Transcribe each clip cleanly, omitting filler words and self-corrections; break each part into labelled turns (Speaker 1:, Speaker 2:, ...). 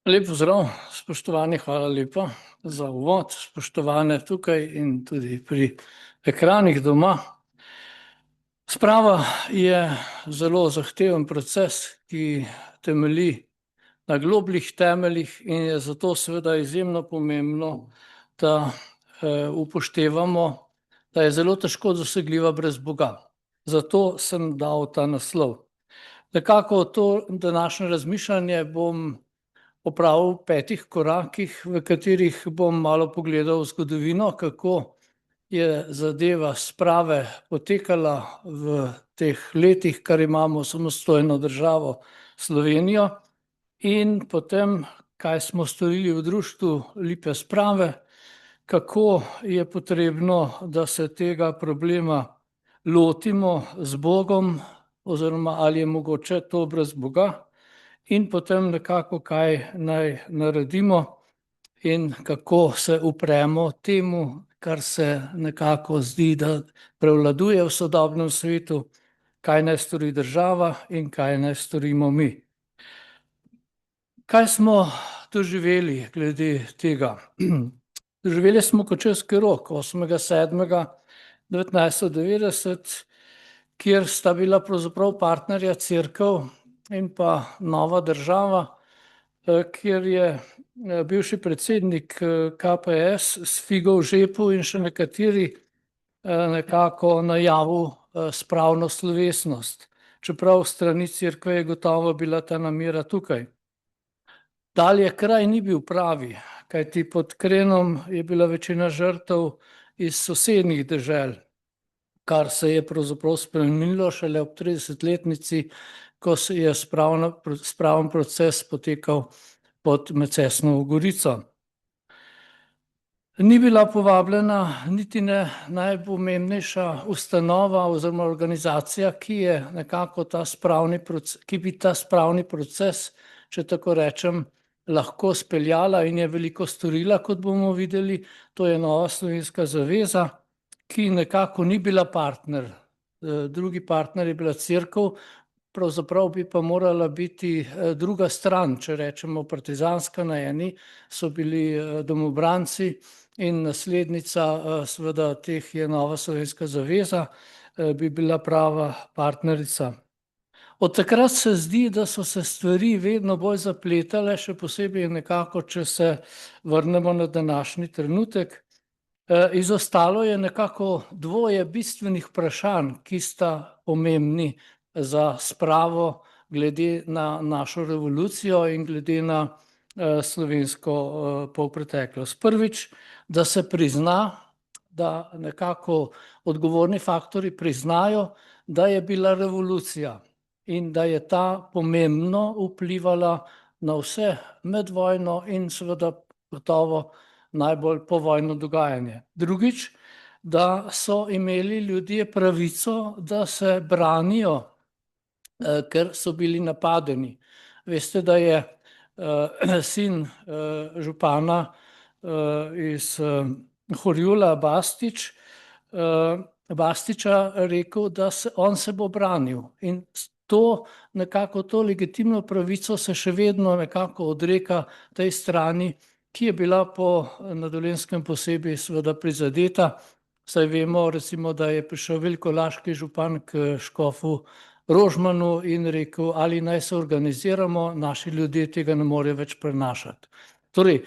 Speaker 1: Lep pozdrav, spoštovani, hvala lepa za uvod, spoštovane tukaj in tudi pri ekranih doma. Sprava je zelo zahteven proces, ki temelji na globljih temeljih in je zato seveda izjemno pomembno, da upoštevamo, da je zelo težko dosegljiva brez Boga. Zato sem dal ta naslov. Nekako to današnje razmišljanje bom opravil v 5 korakih, v katerih bom malo pogledal v zgodovino, kako je zadeva sprave potekala v teh letih, kar imamo samostojno državo Slovenijo, in potem, kaj smo storili v društvu Lipe sprave, kako je potrebno, da se tega problema lotimo z Bogom, oziroma ali je mogoče to brez Boga, in potem nekako, kaj naj naredimo in kako se upremo temu, kar se nekako zdi, da prevladuje v sodobnem svetu, kaj naj stori država in kaj naj storimo mi. Kaj smo doživeli glede tega? Doživeli smo Kočevski rok 8.7.1990, kjer sta bila pravzaprav partnerja Cerkev in pa nova država, kjer je bivši predsednik KPS s figo v žepu in še nekateri nekako najavil spravno slovesnost, čeprav strani Cerkve je gotovo bila ta namera tukaj. Dalje kraj ni bil pravi, kajti pod Krenom je bila večina žrtev iz sosednjih dežel, kar se je pravzaprav spremenilo šele ob 30-letnici, ko se je spraven proces potekal pod Mecesnovo Gorico. Ni bila povabljena niti ne najpomembnejša ustanova oziroma organizacija, ki je nekako ki bi ta spravni proces, če tako rečem, lahko speljala in je veliko storila, kot bomo videli. To je Nova slovenska zaveza, ki nekako ni bila partner. Drugi partner je bila Cerkev, pravzaprav bi pa morala biti druga stran, če rečemo partizanska na eni, so bili domobranci in naslednica seveda teh je Nova slovenska zaveza, bi bila prava partnerica. Od takrat se zdi, da so se stvari vedno bolj zapletale, še posebej nekako, če se vrnemo na današnji trenutek. Izostalo je nekako dvoje bistvenih vprašanj, ki sta pomembni za spravo glede na našo revolucijo in glede na slovensko polpreteklost. Prvič, da se prizna, da nekako odgovorni faktorji priznajo, da je bila revolucija in da je ta pomembno vplivala na vse med vojno in seveda gotovo najbolj povojno dogajanje. Drugič, da so imeli ljudje pravico, da se branijo, ker so bili napadeni. Veste, da je sin župana iz Horjula Bastiča rekel, da on se bo branil, in to nekako to legitimno pravico se še vedno nekako odreka tej strani, ki je bila na Dolenjskem posebej seveda prizadeta. Saj vemo recimo, da je prišel velikolaški župan k škofu Rožmanu in rekel, ali naj se organiziramo, naši ljudje tega ne morejo več prenašati. Torej,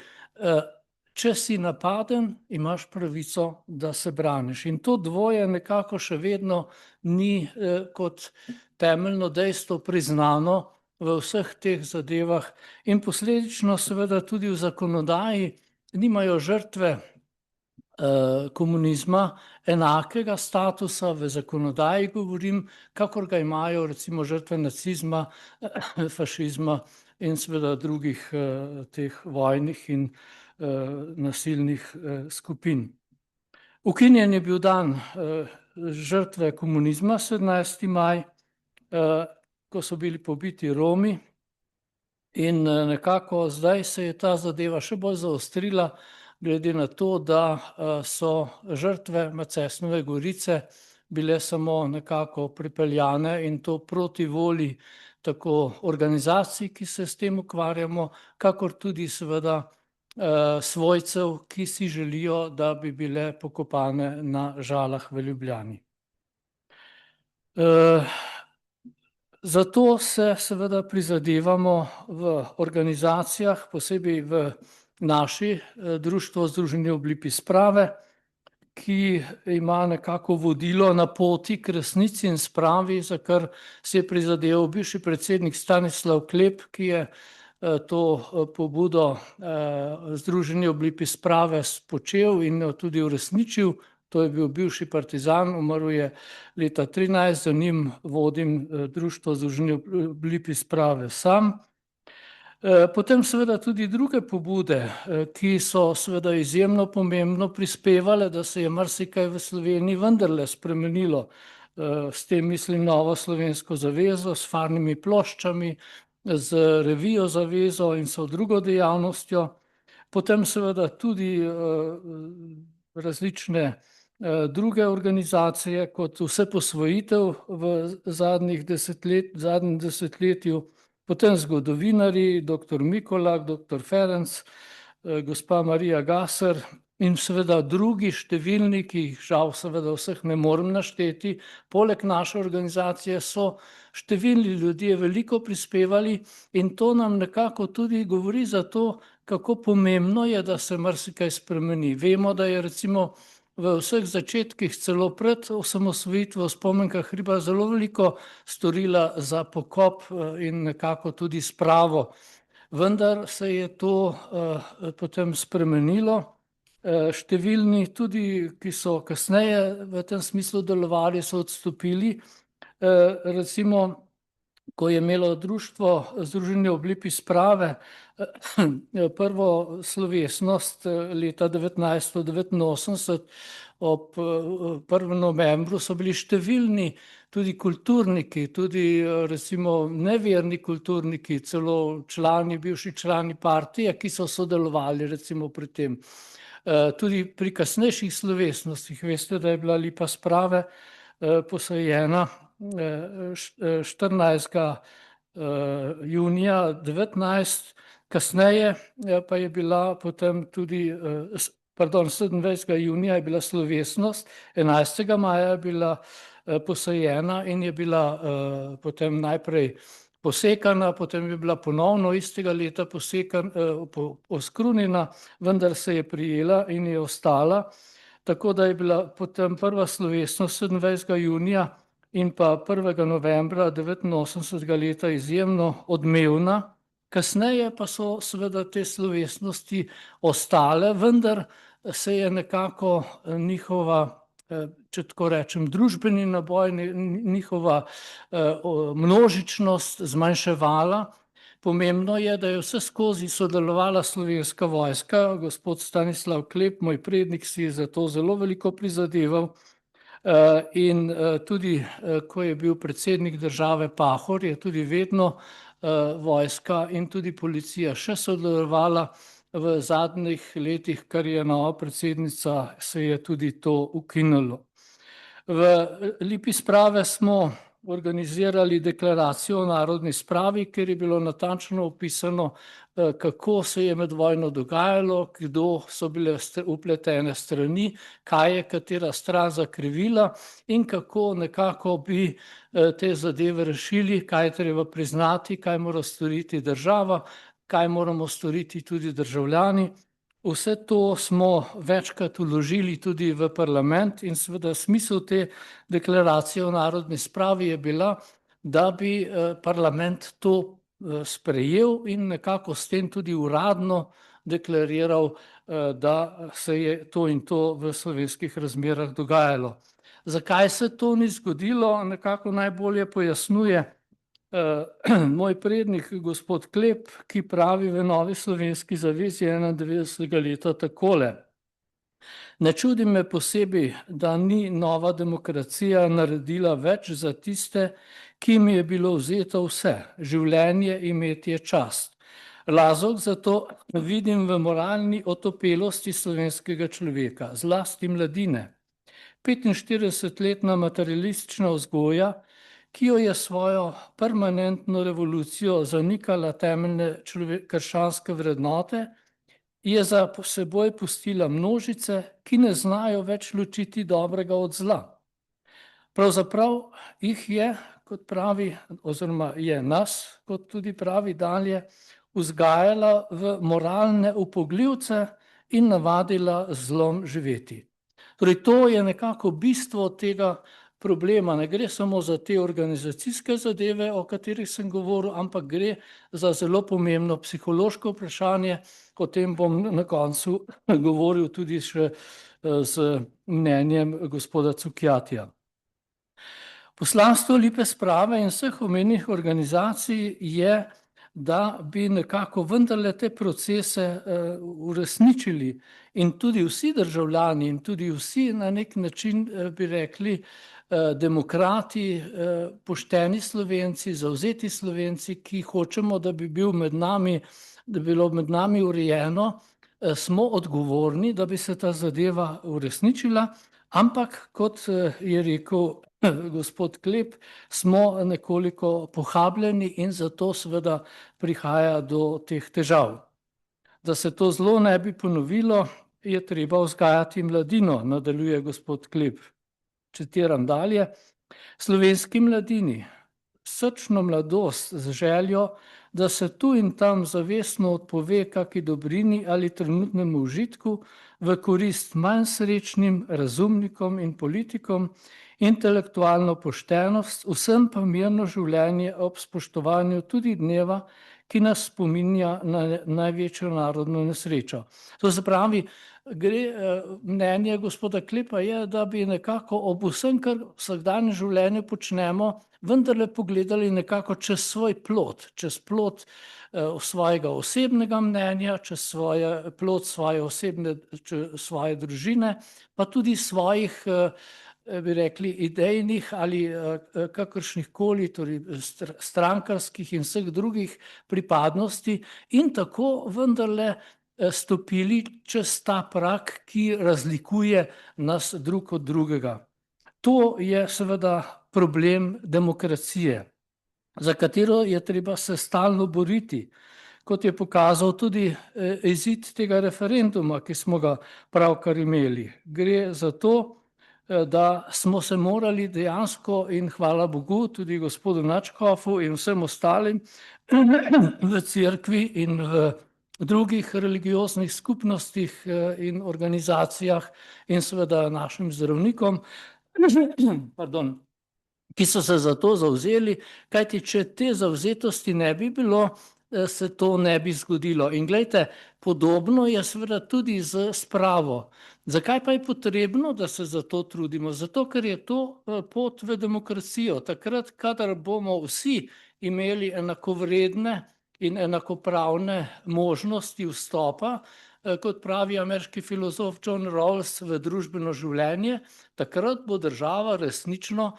Speaker 1: če si napaden, imaš pravico, da se braniš. In to dvoje nekako še vedno ni kot temeljno dejstvo priznano v vseh teh zadevah in posledično seveda tudi v zakonodaji nimajo žrtve komunizma enakega statusa, v zakonodaji govorim, kakor ga imajo recimo žrtve nacizma, fašizma in seveda drugih teh vojnih in nasilnih skupin. Ukinjen je bil dan žrtve komunizma, 17. maj, ko so bili pobiti Romi, in nekako zdaj se je ta zadeva še bolj zaostrila, glede na to, da so žrtve Macesnove Gorice bile samo nekako pripeljane in to proti volji tako organizacij, ki se s tem ukvarjamo, kakor tudi seveda svojcev, ki si želijo, da bi bile pokopane na Žalah v Ljubljani. Zato se seveda prizadevamo v organizacijah, posebej v naši društvo Združenje ob Lipi sprave, ki ima nekako vodilo na poti k resnici in spravi, za kar si je prizadeval bivši predsednik Stanislav Klep, ki je to pobudo Združenja ob Lipi sprave počel in jo tudi uresničil. To je bil bivši partizan, umrl je leta 2013, za njim vodim društvo Združenja ob Lipi sprave sam. Potem seveda tudi druge pobude, ki so seveda izjemno pomembno prispevale, da se je marsikaj v Sloveniji vendarle spremenilo. S tem mislim Novo slovensko zavezo, s farnimi ploščami, z revijo Zavezo in so drugo dejavnostjo. Potem seveda tudi različne druge organizacije, kot Vseposvojitev v zadnjem desetletju, potem zgodovinarji, dr. Mikolak, dr. Ferenc, gospa Marija Gasser in seveda drugi številni, ki jih žal seveda vseh ne morem našteti. Poleg naše organizacije so številni ljudje veliko prispevali in to nam nekako tudi govori za to, kako pomembno je, da se marsikaj spremeni. Vemo, da je recimo v vseh začetkih, celo pred osamosvojitvijo, Spomenka hriba zelo veliko storila za pokop in nekako tudi spravo. Vendar se je to potem spremenilo. Številni tudi, ki so kasneje v tem smislu delovali, so odstopili. Recimo, ko je imelo društvo Združenje ob Lipi sprave prvo slovesnost leta 1989, ob 1. novembru so bili številni tudi kulturniki, tudi recimo neverni kulturniki, celo bivši člani partije, ki so sodelovali recimo pri tem. Tudi pri kasnejših slovesnostih, veste, da je bila Lipa sprave posajena 14. junija 19, kasneje pa je bila potem tudi, 27. junija je bila slovesnost, 11. maja je bila posajena in je bila potem najprej posekana, potem je bila ponovno istega leta oskrunjena, vendar se je prijela in je ostala. Tako da je bila potem prva slovesnost 27. junija in pa 1. novembra 89. leta izjemno odmevna. Kasneje pa so seveda te slovesnosti ostale, vendar se je nekako njihova, če tako rečem, družbeni naboj, njihova množičnost zmanjševala. Pomembno je, da je vse skozi sodelovala Slovenska vojska, gospod Stanislav Klep, moj prednik, si je za to zelo veliko prizadeval. In tudi, ko je bil predsednik države Pahor, je tudi vedno vojska in tudi policija še sodelovala. V zadnjih letih, kar je nova predsednica, se je tudi to ukinilo. V Lipi sprave smo organizirali deklaracijo o narodni spravi, kjer je bilo natančno opisano, kako se je med vojno dogajalo, kdo so bile vpletene strani, kaj je katera stran zakrivila in kako nekako bi te zadeve rešili, kaj je treba priznati, kaj mora storiti država, kaj moramo storiti tudi državljani. Vse to smo večkrat vložili tudi v parlament in seveda smisel te deklaracije o narodni spravi je bila, da bi parlament to sprejel in nekako s tem tudi uradno deklariral, da se je to in to v slovenskih razmerah dogajalo. Zakaj se to ni zgodilo, nekako najbolje pojasnjuje moj prednik, gospod Klep, ki pravi v Novi slovenski zavezi 91. leta takole: Ne čudi me posebej, da ni nova demokracija naredila več za tiste, ki mi je bilo vzeto vse, življenje, imetje, čast. Razlog za to vidim v moralni otopelosti slovenskega človeka, zlasti mladine. 45-letna materialistična vzgoja, ki jo je svojo permanentno revolucijo zanikala temeljne krščanske vrednote, je za seboj pustila množice, ki ne znajo več ločiti dobrega od zla. Pravzaprav jih je, kot pravi, oziroma je nas, kot tudi pravi dalje, vzgajala v moralne upogljivce in navadila z zlom živeti. Torej, to je nekako bistvo tega problema. Ne gre samo za te organizacijske zadeve, o katerih sem govoril, ampak gre za zelo pomembno psihološko vprašanje. O tem bom na koncu govoril tudi še z mnenjem gospoda Cukjatija. Poslanstvo Lipe sprave in vseh omenjenih organizacij je, da bi nekako vendarle te procese uresničili in tudi vsi državljani in tudi vsi na nek način bi rekli demokrati, pošteni Slovenci, zavzeti Slovenci, ki hočemo, da bi bilo med nami urejeno, smo odgovorni, da bi se ta zadeva uresničila, ampak kot je rekel gospod Klep, smo nekoliko pohabljeni in zato seveda prihaja do teh težav. Da se to zlo ne bi ponovilo, je treba vzgajati mladino, nadaljuje gospod Klep. Citiram dalje: slovenski mladini, srčno mladost z željo, da se tu in tam zavestno odpove kaki dobrini ali trenutnemu užitku v korist manj srečnim razumnikom in politikom, intelektualno poštenost, vsem pa mirno življenje ob spoštovanju tudi dneva, ki nas spominja na največjo narodno nesrečo. To se pravi, mnenje gospoda Klepa je, da bi nekako ob vsem, kar v vsakdanjem življenju počnemo, vendarle pogledali nekako čez svoj plod, čez plod svojega osebnega mnenja, čez plod svoje družine, pa tudi svojih, bi rekli, idejnih ali kakršnihkoli, torej strankarskih in vseh drugih pripadnosti in tako vendarle stopili čez ta prak, ki razlikuje nas drug od drugega. To je seveda problem demokracije, za katero je treba se stalno boriti, kot je pokazal tudi izid tega referenduma, ki smo ga pravkar imeli. Gre za to, da smo se morali dejansko, in hvala Bogu, tudi gospodu Načkofu in vsem ostalim v cerkvi in v drugih religioznih skupnostih in organizacijah in seveda našim zdravnikom, ki so se za to zavzeli, kajti če te zavzetosti ne bi bilo, se to ne bi zgodilo. In glejte, podobno je seveda tudi z spravo. Zakaj pa je potrebno, da se za to trudimo? Zato, ker je to pot v demokracijo. Takrat, kadar bomo vsi imeli enakovredne in enakopravne možnosti vstopa, kot pravi ameriški filozof John Rawls, v družbeno življenje, takrat bo država resnično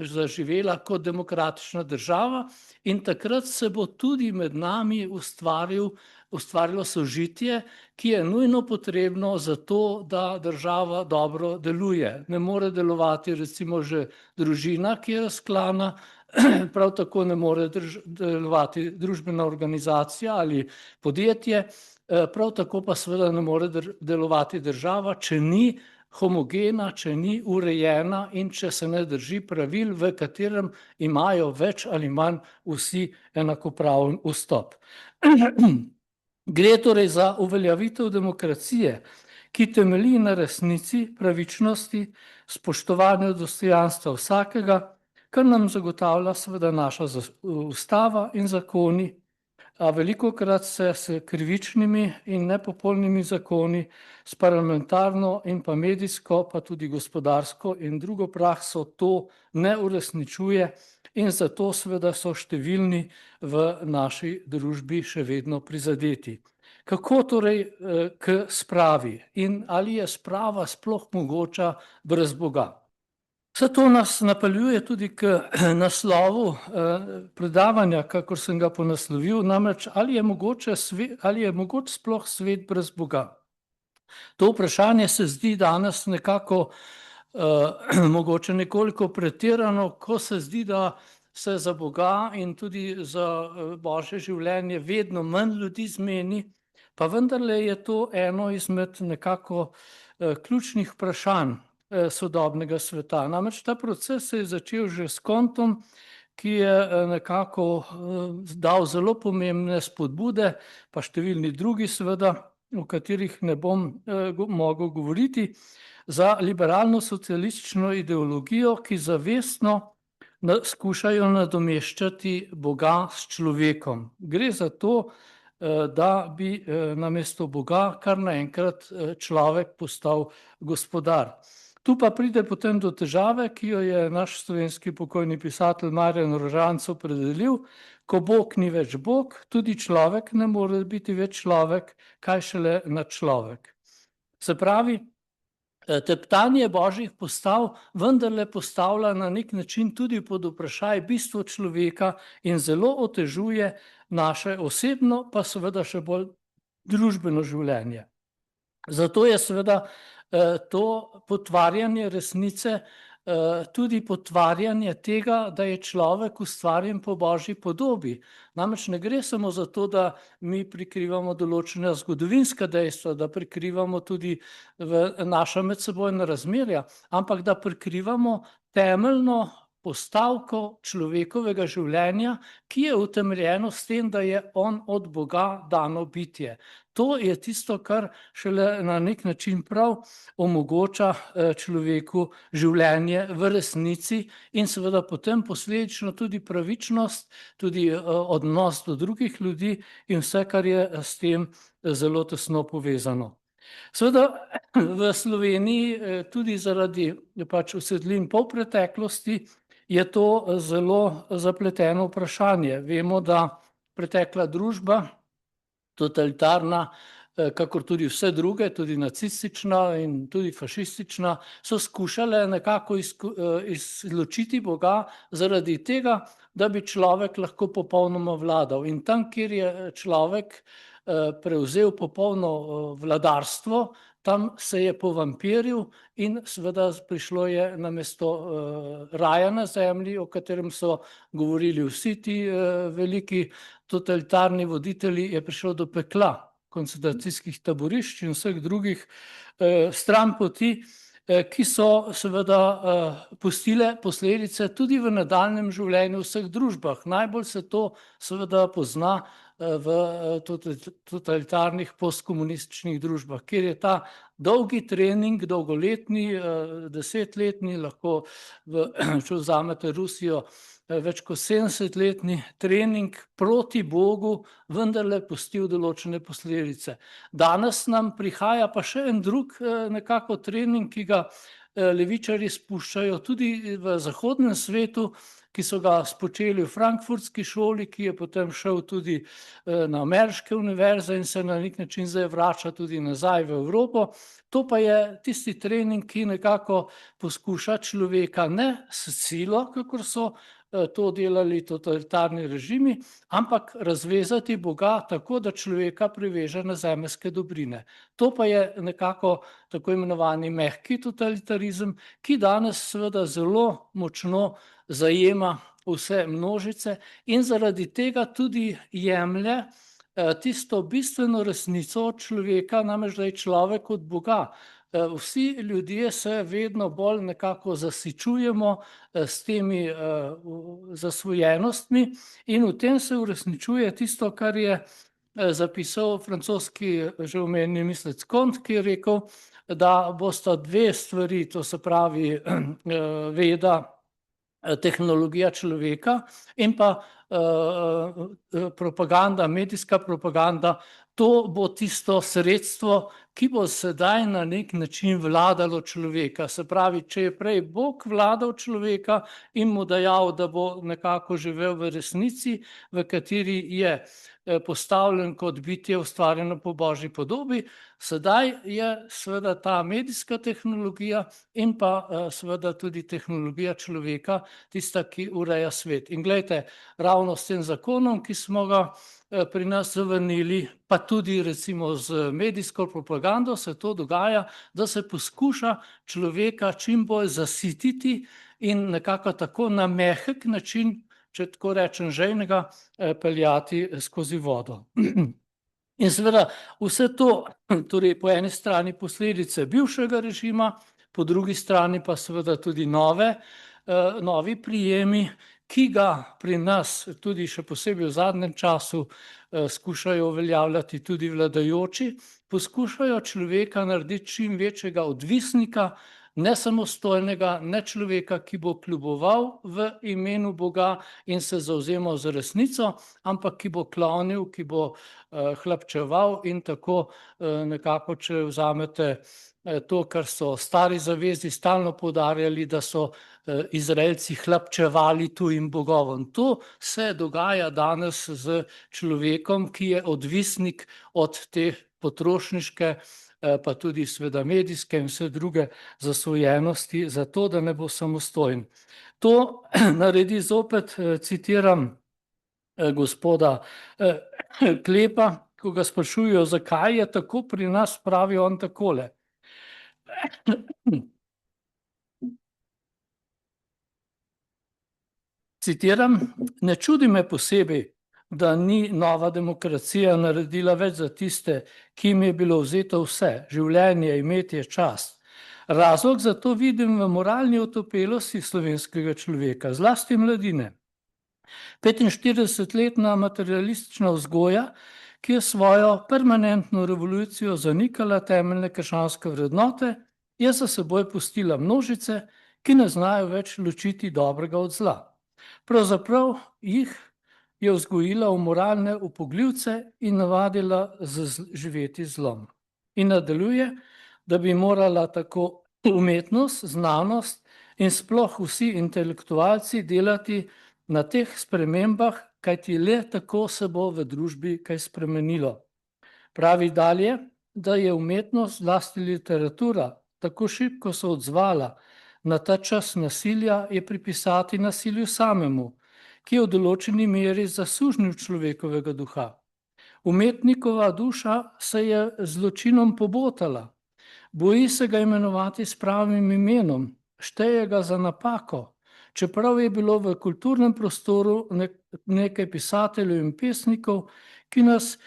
Speaker 1: zaživela kot demokratična država in takrat se bo tudi med nami ustvarilo sožitje, ki je nujno potrebno za to, da država dobro deluje. Ne more delovati recimo že družina, ki je razklana, prav tako ne more delovati družbena organizacija ali podjetje, prav tako pa seveda ne more delovati država, če ni homogena, če ni urejena in če se ne drži pravil, v katerem imajo več ali manj vsi enakopraven vstop. Gre torej za uveljavitev demokracije, ki temelji na resnici, pravičnosti, spoštovanju dostojanstva vsakega, kar nam zagotavlja seveda naša ustava in zakoni, a velikokrat se s krivičnimi in nepopolnimi zakoni, s parlamentarno in pa medijsko, pa tudi gospodarsko in drugo prakso to ne uresničuje in zato seveda so številni v naši družbi še vedno prizadeti. Kako torej k spravi in ali je sprava sploh mogoča brez Boga? Vse to nas napeljuje tudi k naslovu predavanja, kakor sem ga ponaslovil, namreč ali je mogoč sploh svet brez Boga? To vprašanje se zdi danes nekako mogoče nekoliko pretirano, ko se zdi, da se za Boga in tudi za Božje življenje vedno manj ljudi zmeni, pa vendarle je to eno izmed nekako ključnih vprašanj sodobnega sveta. Namreč ta proces se je začel že s Comtom, ki je nekako dal zelo pomembne spodbude, pa številni drugi seveda, o katerih ne bom mogel govoriti, za liberalno-socialistično ideologijo, ki zavestno skušajo nadomeščati Boga s človekom. Gre za to, da bi namesto Boga kar naenkrat človek postal gospodar. Tu pa pride potem do težave, ki jo je naš slovenski pokojni pisatelj Marjan Rožanc opredelil: ko Bog ni več Bog, tudi človek ne more biti več človek, kaj šele nadčlovek. Se pravi, teptanje božjih postav vendarle postavlja na nek način tudi pod vprašaj bistvo človeka in zelo otežuje naše osebno, pa seveda še bolj družbeno življenje. Zato je seveda to potvarjanje resnice tudi potvarjanje tega, da je človek ustvarjen po božji podobi. Namreč ne gre samo za to, da mi prikrivamo določena zgodovinska dejstva, da prikrivamo tudi naša medsebojna razmerja, ampak da prikrivamo temeljno postavko človekovega življenja, ki je utemeljeno s tem, da je on od Boga dano bitje. To je tisto, kar šele na nek način prav omogoča človeku življenje v resnici in seveda potem posledično tudi pravičnost, tudi odnos do drugih ljudi in vse, kar je s tem zelo tesno povezano. Seveda v Sloveniji tudi zaradi pač usedlin polpreteklosti je to zelo zapleteno vprašanje. Vemo, da pretekla družba, totalitarna, kakor tudi vse druge, tudi nacistična in tudi fašistična, so skušale nekako izločiti Boga zaradi tega, da bi človek lahko popolnoma vladal. In tam, kjer je človek prevzel popolno vladarstvo, tam se je povampiril in seveda prišlo je namesto raja na zemlji, o katerem so govorili vsi ti veliki totalitarni voditelji, je prišlo do pekla, koncentracijskih taborišč in vseh drugih stranpoti, ki so seveda pustile posledice tudi v nadaljnjem življenju v vseh družbah. Najbolj se to seveda pozna v totalitarnih postkomunističnih družbah, kjer je ta dolgi trening, dolgoletni, 10-letni, lahko, če vzamete Rusijo, več kot 70-letni trening proti Bogu vendarle pustil določene posledice. Danes nam prihaja pa še en drug nekako trening, ki ga levičarji spuščajo tudi v zahodnem svetu, ki so ga spočeli v frankfurtski šoli, ki je potem šel tudi na ameriške univerze in se na nek način zdaj vrača tudi nazaj v Evropo. To pa je tisti trening, ki nekako poskuša človeka ne s silo, kakor so to delali totalitarni režimi, ampak razvezati Boga tako, da človeka priveže na zemeljske dobrine. To pa je nekako tako imenovani mehki totalitarizem, ki danes seveda zelo močno zajema vse množice in zaradi tega tudi jemlje tisto bistveno resnico od človeka, namreč da je človek od Boga. Vsi ljudje se vedno bolj nekako zasičujemo s temi zasvojenostmi in v tem se uresničuje tisto, kar je zapisal francoski že omenjeni mislec Comte, ki je rekel, da bosta dve stvari, to se pravi veda, tehnologija človeka in pa propaganda, medijska propaganda, to bo tisto sredstvo, ki bo sedaj na nek način vladalo človeka. Se pravi, če je prej Bog vladal človeka in mu dajal, da bo nekako živel v resnici, v kateri je postavljen kot bitje ustvarjeno po božji podobi, sedaj je seveda ta medijska tehnologija in pa seveda tudi tehnologija človeka tista, ki ureja svet. In glejte, ravno s tem zakonom, ki smo ga pri nas zavrnili, pa tudi recimo z medijsko propagando se to dogaja, da se poskuša človeka čim bolj zasititi in nekako tako na mehek način, če tako rečem, žejnega, peljati skozi vodo. In seveda vse to, torej po eni strani posledice bivšega režima, po drugi strani pa seveda tudi novi prijemi, ki ga pri nas tudi še posebej v zadnjem času skušajo uveljavljati tudi vladajoči, poskušajo človeka narediti čim večjega odvisnika, nesamostojnega, ne človeka, ki bo kljuboval v imenu Boga in se zavzemal za resnico, ampak ki bo klonil, ki bo hlapčeval in tako nekako, če vzamete to, kar so stari zavezi stalno poudarjali, da so Izraelci hlapčevali tujim bogovom. To se dogaja danes z človekom, ki je odvisnik od te potrošniške, pa tudi seveda medijske in vse druge zasvojenosti, zato da ne bo samostojen. To naredi zopet, citiram gospoda Klepa, ko ga sprašujejo, zakaj je tako pri nas, pravi on takole. Citiram, ne čudi me posebej, da ni nova demokracija naredila več za tiste, ki jim je bilo vzeto vse, življenje, imetje, čast. Razlog za to vidim v moralni otopelosti slovenskega človeka, zlasti mladine. 45-letna materialistična vzgoja, ki je svojo permanentno revolucijo zanikala temeljne krščanske vrednote, je za seboj pustila množice, ki ne znajo več ločiti dobrega od zla. Pravzaprav jih je vzgojila v moralne upogljivce in navadila živeti zlom. In nadaljuje, da bi morala tako umetnost, znanost in sploh vsi intelektualci delati na teh spremembah, kajti le tako se bo v družbi kaj spremenilo. Pravi dalje, da je umetnost, zlasti literatura, tako šibko se odzvala na ta čas nasilja, je pripisati nasilju samemu, ki je v določeni meri zasužnil človekovega duha. Umetnikova duša se je zločinom pobotala, boji se ga imenovati s pravim imenom, šteje ga za napako, čeprav je bilo v kulturnem prostoru nekaj pisateljev in pesnikov, ki nas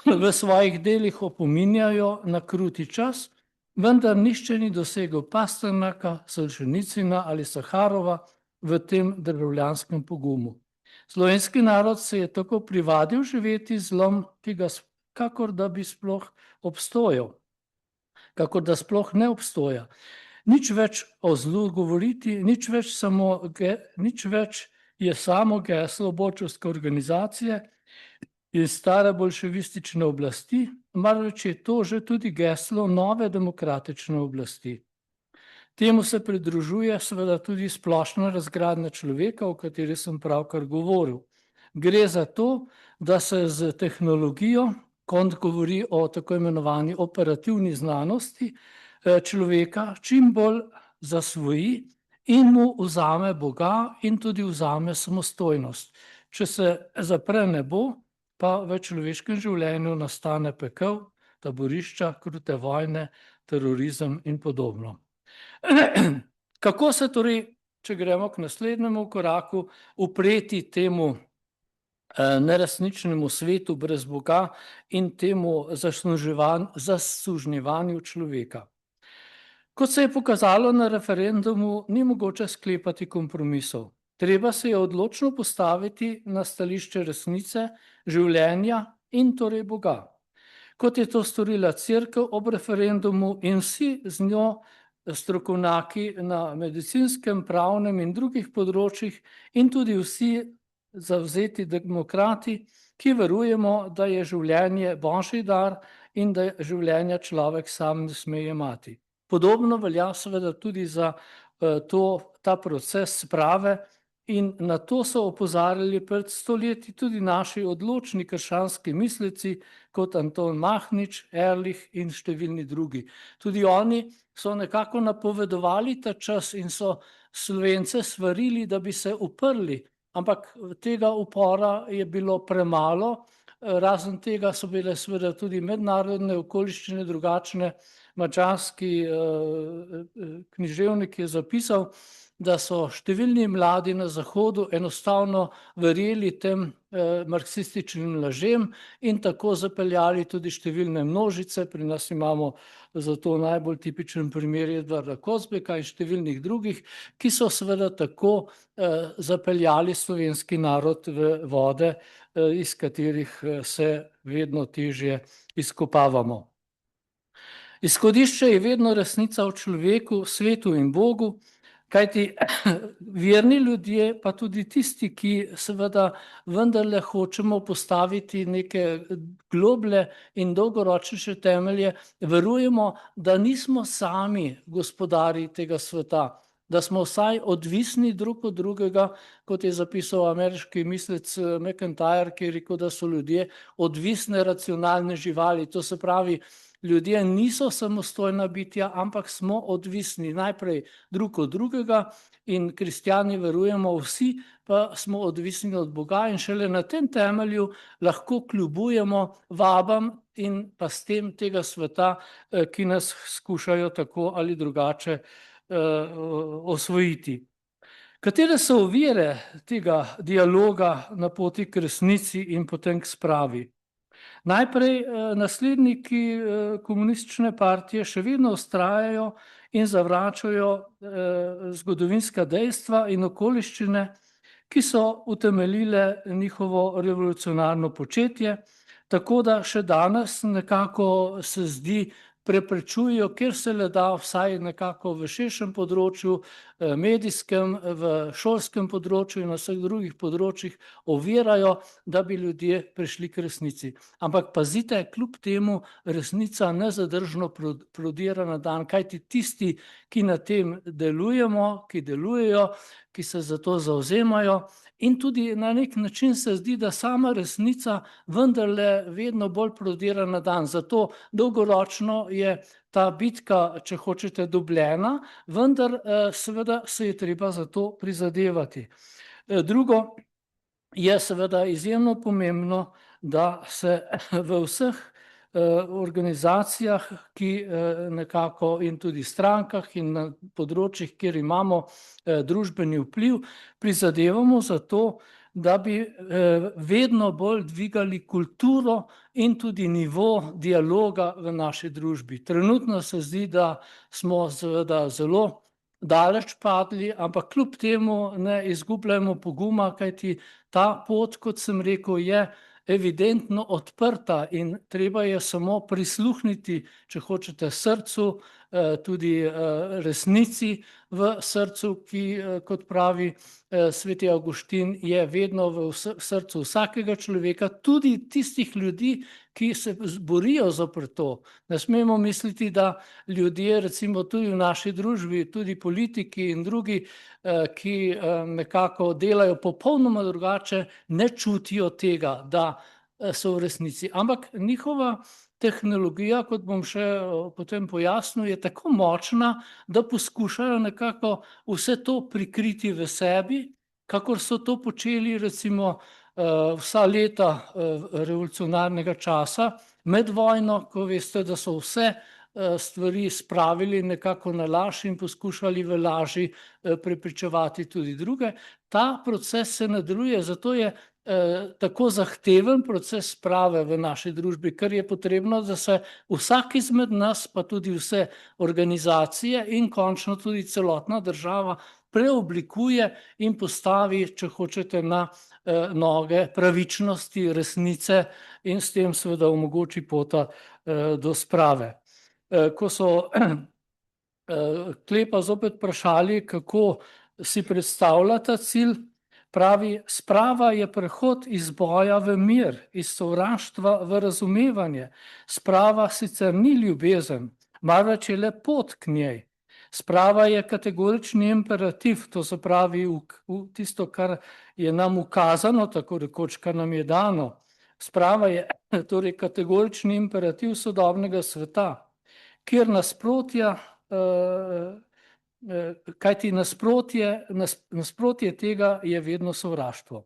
Speaker 1: v svojih delih opominjajo na kruti čas, vendar nišče ni dosegel Pasternaka, Solženicina ali Saharova v tem državljanskem pogumu. Slovenski narod se je tako privadil živeti zlom, ki ga kakor da bi sploh obstojal, kakor da sploh ne obstoja. Nič več o zlu govoriti, nič več je samo geslo bočovske organizacije in stare bolševistične oblasti, marveč je to že tudi geslo nove demokratične oblasti. Temu se pridružuje seveda tudi splošna razgradnja človeka, o kateri sem pravkar govoril. Gre za to, da se z tehnologijo, Kant govori o tako imenovani operativni znanosti, človeka čim bolj zasvoji in mu vzame Boga in tudi vzame samostojnost. Če se zapre nebo, pa v človeškem življenju nastane pekel, taborišča, krute vojne, terorizem in podobno. Kako se torej, če gremo k naslednjemu koraku, upreti temu neresničnemu svetu brez Boga in temu zasužnjevanju človeka? Kot se je pokazalo na referendumu, ni mogoče sklepati kompromisov. Treba se je odločno postaviti na stališče resnice, življenja in torej Boga. Kot je to storila Cerkev ob referendumu in vsi z njo strokovnjaki na medicinskem, pravnem in drugih področjih in tudi vsi zavzeti demokrati, ki verujemo, da je življenje božji dar in da življenja človek sam ne sme jemati. Podobno velja seveda tudi za ta proces sprave in na to so opozarjali pred stoletji tudi naši odločni krščanski misleci, kot Anton Mahnič, Ehrlich in številni drugi. Tudi oni so nekako napovedovali ta čas in so Slovence svarili, da bi se uprli, ampak tega upora je bilo premalo, razen tega so bile seveda tudi mednarodne okoliščine drugačne. Madžarski književnik je zapisal, da so številni mladi na Zahodu enostavno verjeli tem marksističnim lažem in tako zapeljali tudi številne množice. Pri nas imamo zato najbolj tipičen primer Edvarda Kozbeka in številnih drugih, ki so seveda tako zapeljali slovenski narod v vode, iz katerih se vedno težje izkopavamo. Izhodišče je vedno resnica o človeku, svetu in Bogu, kajti verni ljudje, pa tudi tisti, ki seveda vendarle hočemo postaviti neke globlje in dolgoročnejše temelje, verujemo, da nismo sami gospodarji tega sveta, da smo vsaj odvisni drug od drugega, kot je zapisal ameriški mislec McIntyre, ki je rekel, da so ljudje odvisne racionalne živali. To se pravi, ljudje niso samostojna bitja, ampak smo odvisni najprej drug od drugega in kristjani verujemo vsi, pa smo odvisni od Boga in šele na tem temelju lahko kljubujemo vabam in pa s tem tega sveta, ki nas skušajo tako ali drugače osvojiti. Katere so ovire tega dialoga na poti k resnici in potem k spravi? Najprej nasledniki komunistične partije še vedno vztrajajo in zavračajo zgodovinska dejstva in okoliščine, ki so utemeljile njihovo revolucionarno početje, tako da še danes nekako se zdi, preprečujejo, kjer se le da, vsaj nekako v širšem področju, medijskem, v šolskem področju in na vseh drugih področjih ovirajo, da bi ljudje prišli k resnici. Ampak pazite, kljub temu resnica nezadržno prodira na dan, kajti tisti, ki na tem delujemo, ki delujejo, ki se za to zavzemajo, in tudi na nek način se zdi, da sama resnica vendarle vedno bolj prodira na dan. Zato dolgoročno je ta bitka, če hočete, dobljena, vendar seveda se je treba za to prizadevati. Drugo je seveda izjemno pomembno, da se v vseh organizacijah, ki nekako in tudi strankah in na področjih, kjer imamo družbeni vpliv, prizadevamo za to, da bi vedno bolj dvigali kulturo in tudi nivo dialoga v naši družbi. Trenutno se zdi, da smo seveda zelo daleč padli, ampak kljub temu ne izgubljamo poguma, kajti ta pot, kot sem rekel, je evidentno odprta in treba je samo prisluhniti, če hočete, srcu, tudi resnici v srcu, ki, kot pravi sveti Avguštin, je vedno v srcu vsakega človeka, tudi tistih ljudi, ki se borijo zoper to. Ne smemo misliti, da ljudje, recimo tudi v naši družbi, tudi politiki in drugi, ki nekako delajo popolnoma drugače, ne čutijo tega, da so v resnici. Ampak njihova tehnologija, kot bom še potem pojasnil, je tako močna, da poskušajo nekako vse to prikriti v sebi, kakor so to počeli recimo vsa leta revolucionarnega časa, med vojno, ko veste, da so vse stvari spravili nekako na laž in poskušali v laži prepričevati tudi druge. Ta proces se nadaljuje, zato je tako zahteven proces sprave v naši družbi, ker je potrebno, da se vsak izmed nas, pa tudi vse organizacije in končno tudi celotna država preoblikuje in postavi, če hočete, na noge pravičnosti, resnice in s tem seveda omogoči pota do sprave. Ko so Klepa zopet vprašali, kako si predstavlja ta cilj, pravi, sprava je prehod iz boja v mir, iz sovraštva v razumevanje. Sprava sicer ni ljubezen, marveč je le pot k njej. Sprava je kategorični imperativ, to se pravi tisto, kar je nam ukazano, tako rekoč, kar nam je dano. Sprava je torej kategorični imperativ sodobnega sveta, kjer nasprotja, kajti nasprotje tega je vedno sovraštvo.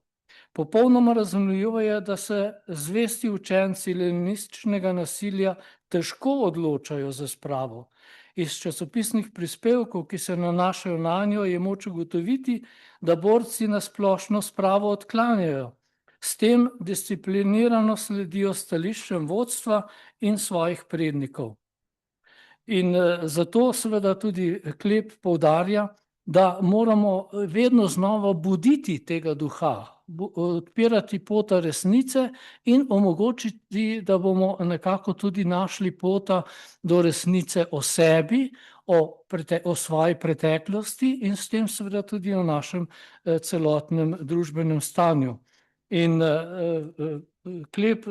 Speaker 1: Popolnoma razumljivo je, da se zvesti učenci leninističnega nasilja težko odločajo za spravo. Iz časopisnih prispevkov, ki se nanašajo na njo, je moč ugotoviti, da borci na splošno spravo odklanjajo. S tem disciplinirano sledijo stališčem vodstva in svojih prednikov. In zato seveda tudi Klep poudarja, da moramo vedno znova buditi tega duha, odpirati pota resnice in omogočiti, da bomo nekako tudi našli pota do resnice o sebi, o svoji preteklosti in s tem seveda tudi o našem celotnem družbenem stanju. In Klep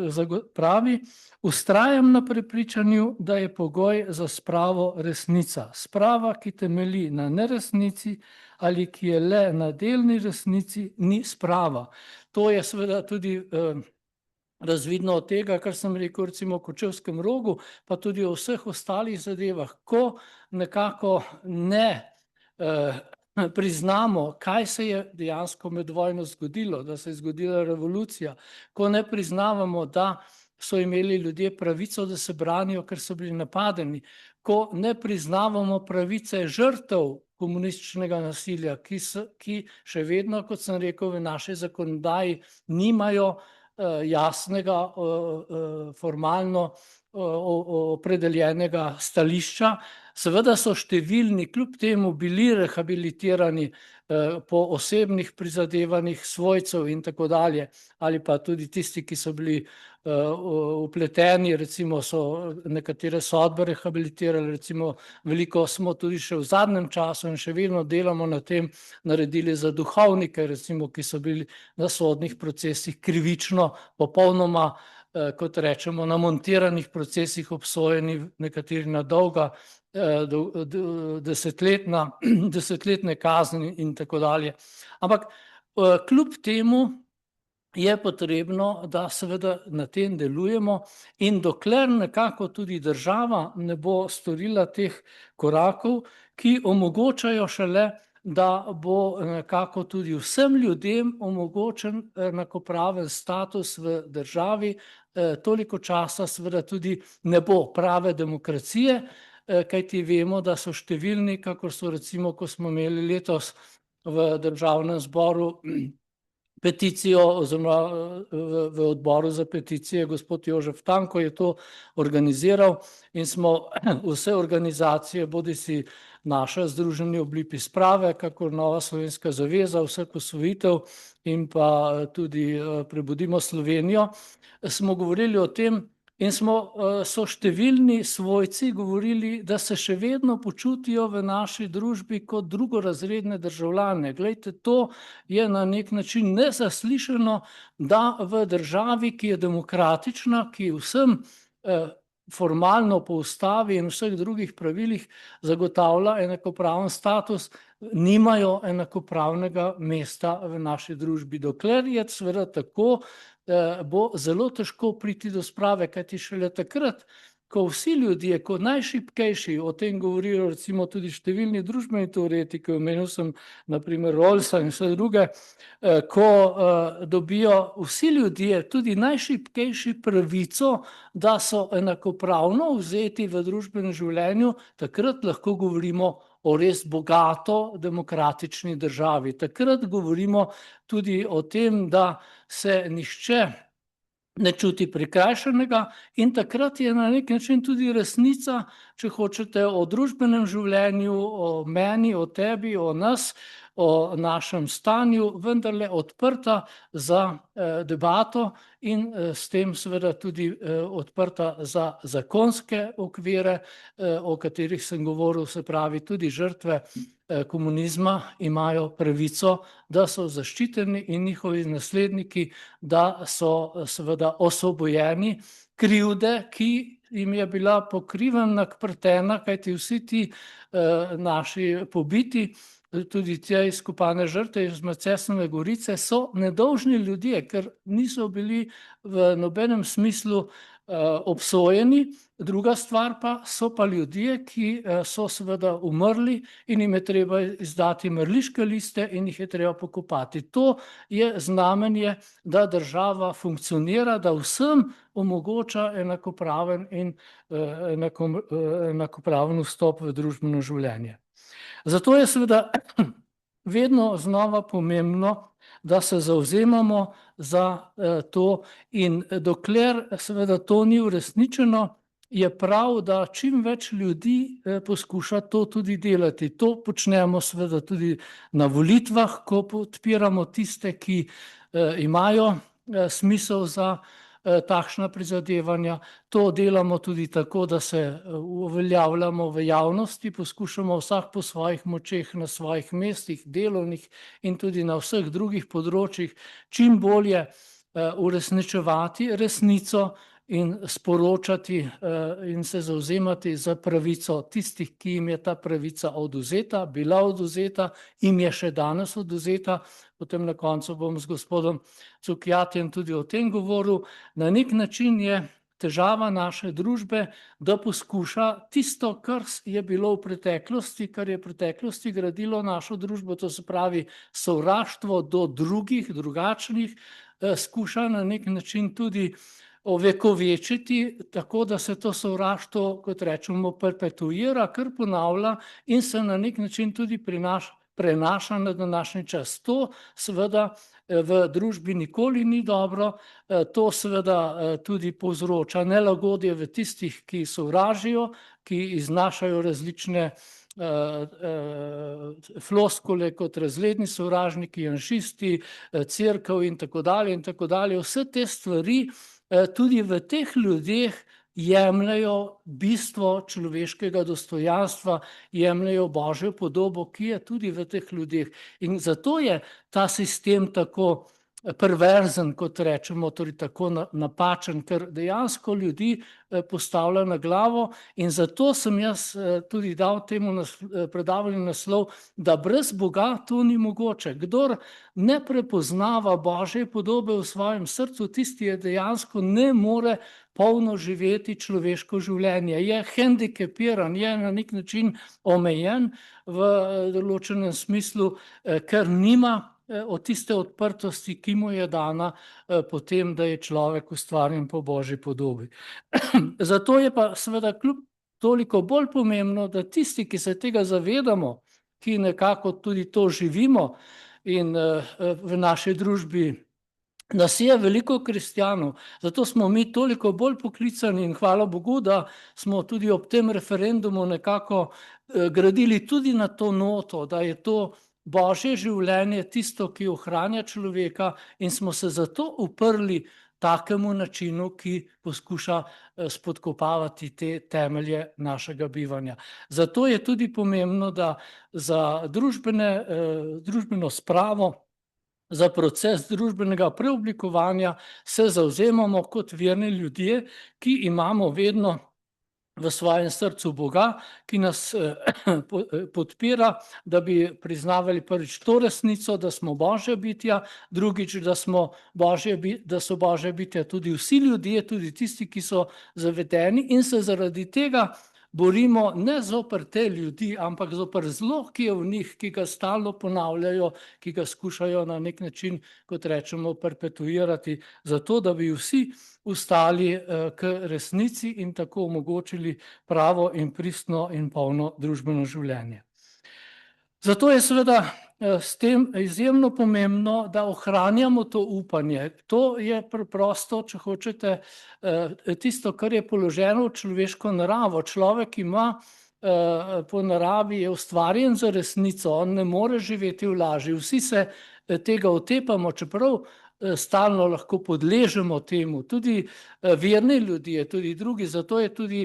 Speaker 1: pravi: "Vztrajam na prepričanju, da je pogoj za spravo resnica. Sprava, ki temelji na neresnici ali ki je le na delni resnici, ni sprava." To je seveda tudi razvidno od tega, kar sem rekel recimo o Kočevskem Rogu, pa tudi o vseh ostalih zadevah, ko nekako ne priznamo, kaj se je dejansko med vojno zgodilo, da se je zgodila revolucija, ko ne priznavamo, da so imeli ljudje pravico, da se branijo, ker so bili napadeni, ko ne priznavamo pravice žrtev komunističnega nasilja, ki še vedno, kot sem rekel, v naši zakonodaji nimajo jasnega, formalno opredeljenega stališča. Seveda so številni kljub temu bili rehabilitirani po osebnih prizadevanjih svojcev in tako dalje, ali pa tudi tisti, ki so bili vpleteni, recimo so nekatere sodbe rehabilitirali, recimo veliko smo tudi še v zadnjem času in še vedno delamo na tem, naredili za duhovnike, recimo, ki so bili na sodnih procesih krivično, popolnoma, kot rečemo, na montiranih procesih obsojeni, nekateri na dolga, desetletne kazni in tako dalje. Ampak kljub temu je potrebno, da seveda na tem delujemo, in dokler nekako tudi država ne bo storila teh korakov, ki omogočajo šele, da bo nekako tudi vsem ljudem omogočen enakopraven status v državi, toliko časa seveda tudi ne bo prave demokracije, kajti vemo, da so številni, kakor so recimo, ko smo imeli letos v Državnem zboru peticijo oziroma v odboru za peticije, gospod Jožef Tanko je to organiziral in smo vse organizacije, bodisi naša Združenje Oblipi sprave, kakor Nova slovenska zaveza, Vseh osvojitev in pa tudi Prebudimo Slovenijo, smo govorili o tem in so številni svojci govorili, da se še vedno počutijo v naši družbi kot drugorazredne državljane. Glejte, to je na nek način nezaslišano, da v državi, ki je demokratična, ki vsem formalno po ustavi in vseh drugih pravilih zagotavlja enakopraven status, nimajo enakopravnega mesta v naši družbi. Dokler je seveda tako, bo zelo težko priti do sprave, kajti šele takrat, ko vsi ljudje, ko najšibkejši, o tem govorijo recimo tudi številni družbeni teoretiki, omenil sem na primer Rawlsa in vse druge, ko dobijo vsi ljudje, tudi najšibkejši, pravico, da so enakopravno vzeti v družbenem življenju, takrat lahko govorimo o res bogato demokratični državi. Takrat govorimo tudi o tem, da se nihče ne čuti prikrajšanega, in takrat je na nek način tudi resnica, če hočete, o družbenem življenju, o meni, o tebi, o nas, o našem stanju vendarle odprta za debato in s tem seveda tudi odprta za zakonske okvire, o katerih sem govoril, se pravi tudi žrtve komunizma imajo pravico, da so zaščiteni in njihovi nasledniki, da so seveda osvobojeni krivde, ki jim je bila pokrivena, pretena, kajti vsi ti naši pobiti, tudi te izkopane žrtve iz Macesnove gorice, so nedolžni ljudje, ker niso bili v nobenem smislu obsojeni, druga stvar pa so pa ljudje, ki so seveda umrli in jim je treba izdati mrliške liste in jih je treba pokopati. To je znamenje, da država funkcionira, da vsem omogoča enakopraven in enakopraven vstop v družbeno življenje. Zato je seveda vedno znova pomembno, da se zavzemamo za to in dokler seveda to ni uresničeno, je prav, da čim več ljudi poskuša to tudi delati. To počnemo seveda tudi na volitvah, ko podpiramo tiste, ki imajo smisel za takšna prizadevanja. To delamo tudi tako, da se uveljavljamo v javnosti, poskušamo vsak po svojih močeh na svojih mestih, delovnih in tudi na vseh drugih področjih čim bolje uresničevati resnico in sporočati in se zavzemati za pravico tistih, ki jim je ta pravica odvzeta, bila odvzeta, jim je še danes odvzeta. Potem na koncu bom z gospodom Cukjatijem tudi o tem govoril. Na nek način je težava naše družbe, da poskuša tisto, kar je bilo v preteklosti, kar je v preteklosti gradilo našo družbo, to se pravi sovraštvo do drugih, drugačnih, skuša na nek način tudi ovekovečiti, tako da se to sovraštvo, kot rečemo, perpetuira, kar ponavlja in se na nek način tudi prenaša na današnji čas. To seveda v družbi nikoli ni dobro, to seveda tudi povzroča nelagodje v tistih, ki sovražijo, ki iznašajo različne floskule kot razredni sovražniki, janšisti, cerkev in tako dalje in tako dalje. Vse te stvari tudi v teh ljudeh jemljajo bistvo človeškega dostojanstva, jemljajo Božjo podobo, ki je tudi v teh ljudeh. In zato je ta sistem tako perverzen, kot rečemo, torej tako napačen, ker dejansko ljudi postavlja na glavo in zato sem jaz tudi dal temu predavanju naslov, da brez Boga to ni mogoče. Kdor ne prepoznava Božje podobe v svojem srcu, tisti je dejansko ne more polno živeti človeško življenje. Je hendikepiran, je na nek način omejen v določenem smislu, ker nima od tiste odprtosti, ki mu je dana potem, da je človek ustvarjen po Božji podobi. Zato je pa seveda kljub toliko bolj pomembno, da tisti, ki se tega zavedamo, ki nekako tudi to živimo in v naši družbi nas je veliko kristjanov, zato smo mi toliko bolj poklicani in hvala Bogu, da smo tudi ob tem referendumu nekako gradili tudi na to noto, da je to Božje življenje tisto, ki ohranja človeka in smo se zato uprli takemu načinu, ki poskuša spodkopavati te temelje našega bivanja. Zato je tudi pomembno, da za družbeno spravo, za proces družbenega preoblikovanja se zavzemamo kot verni ljudje, ki imamo vedno v svojem srcu Boga, ki nas podpira, da bi priznavali prvič to resnico, da smo Božja bitja, drugič, da so Božja bitja tudi vsi ljudje, tudi tisti, ki so zavedeni in se zaradi tega borimo ne zoper te ljudi, ampak zoper zlo, ki je v njih, ki ga stalno ponavljajo, ki ga skušajo na nek način, kot rečemo, perpetuirati, zato da bi vsi ustali k resnici in tako omogočili pravo in pristno in polno družbeno življenje. Zato je seveda s tem izjemno pomembno, da ohranjamo to upanje. To je preprosto, če hočete, tisto, kar je položeno v človeško naravo. Človek ima po naravi, je ustvarjen za resnico, on ne more živeti v laži. Vsi se tega otepamo, čeprav stalno lahko podležemo temu. Tudi verni ljudje, tudi drugi, zato je tudi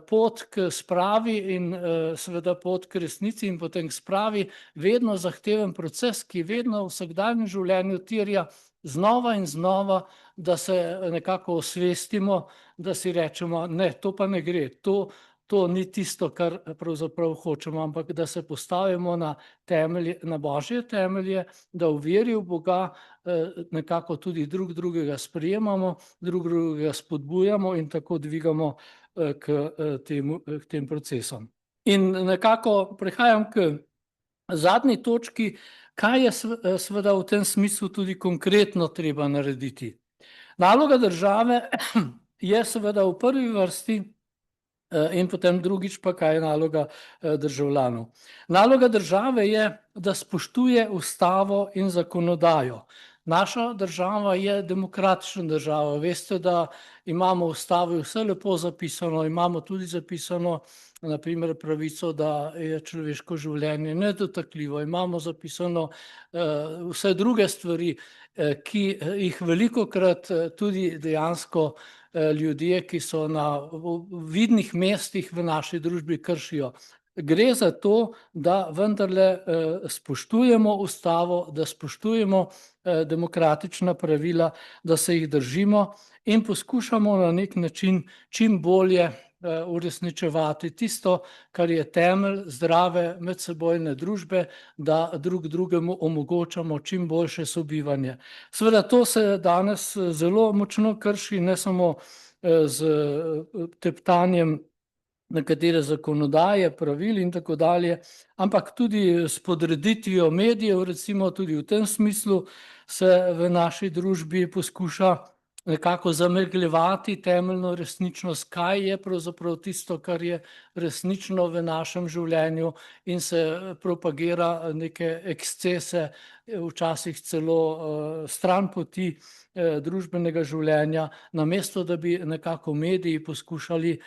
Speaker 1: pot k spravi in seveda pot k resnici in potem k spravi vedno zahteven proces, ki vedno v vsakdanjem življenju terja znova in znova, da se nekako osvestimo, da si rečemo, ne, to pa ne gre, to ni tisto, kar pravzaprav hočemo, ampak da se postavimo na temelje, na božje temelje, da v veri v Boga nekako tudi drug drugega sprejemamo, drug drugega spodbujamo in tako dvigamo k tem procesom. In nekako prehajam k zadnji točki, kaj je seveda v tem smislu tudi konkretno treba narediti. Naloga države je seveda v prvi vrsti in potem drugič pa, kaj je naloga državljanov. Naloga države je, da spoštuje ustavo in zakonodajo. Naša država je demokratična država. Veste, da imamo v ustavi vse lepo zapisano, imamo tudi zapisano na primer pravico, da je človeško življenje nedotakljivo, imamo zapisano vse druge stvari, ki jih velikokrat tudi dejansko ljudje, ki so na vidnih mestih v naši družbi, kršijo. Gre za to, da vendarle spoštujemo ustavo, da spoštujemo demokratična pravila, da se jih držimo in poskušamo na nek način čim bolje uresničevati tisto, kar je temelj zdrave medsebojne družbe, da drug drugemu omogočamo čim boljše sobivanje. Seveda to se danes zelo močno krši, ne samo z teptanjem nekatere zakonodaje, pravil in tako dalje, ampak tudi s podreditvijo medijev, recimo tudi v tem smislu se v naši družbi poskuša nekako zamegljevati temeljno resničnost, kaj je pravzaprav tisto, kar je resnično v našem življenju in se propagira neke ekscese, včasih celo stranpoti družbenega življenja, namesto da bi nekako mediji poskušali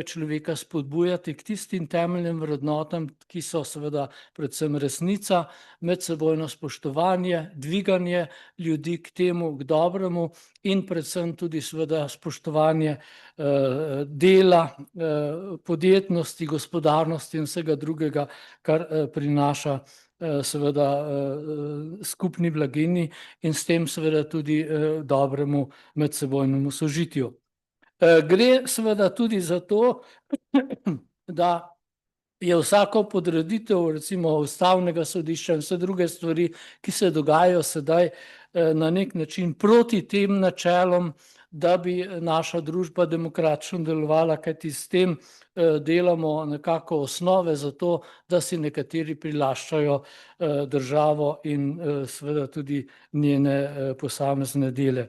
Speaker 1: človeka spodbujati k tistim temeljnim vrednotam, ki so seveda predvsem resnica, medsebojno spoštovanje, dviganje ljudi k temu, k dobremu in predvsem tudi seveda spoštovanje dela, podjetnosti, gospodarnosti in vsega drugega, kar prinaša seveda skupni blaginji in s tem seveda tudi dobremu medsebojnemu sožitju. Gre seveda tudi za to, da je vsako podreditev recimo ustavnega sodišča in vse druge stvari, ki se dogajajo sedaj na nek način proti tem načelom, da bi naša družba demokratično delovala, kajti s tem delamo nekako osnove za to, da si nekateri prilaščajo državo in seveda tudi njene posamezne dele.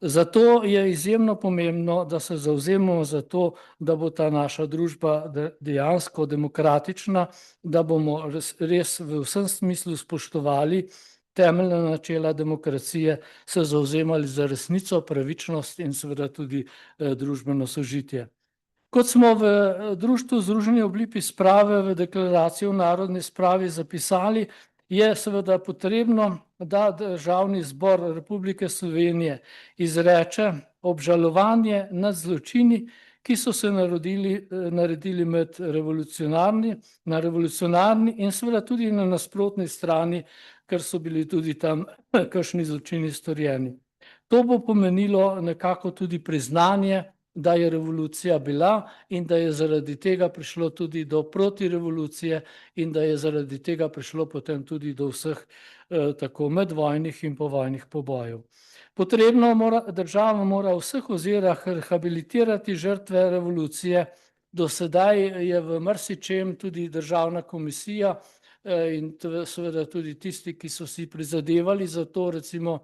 Speaker 1: Zato je izjemno pomembno, da se zavzemamo za to, da bo ta naša družba dejansko demokratična, da bomo res v vsem smislu spoštovali temeljna načela demokracije, se zavzemali za resnico, pravičnost in seveda tudi družbeno sožitje. Kot smo v Društvu Združenja v obliki sprave v deklaraciji o narodni spravi zapisali, je seveda potrebno, da Državni zbor Republike Slovenije izreče obžalovanje nad zločini, ki so se naredili na revolucionarni in seveda tudi na nasprotni strani, ker so bili tudi tam kakšni zločini storjeni. To bo pomenilo nekako tudi priznanje, da je revolucija bila in da je zaradi tega prišlo tudi do protirevolucije in da je zaradi tega prišlo potem tudi do vseh tako medvojnih in povojnih pobojev. Država mora v vseh ozirah rehabilitirati žrtve revolucije. Do sedaj je v marsičem tudi Državna komisija in seveda tudi tisti, ki so si prizadevali za to, recimo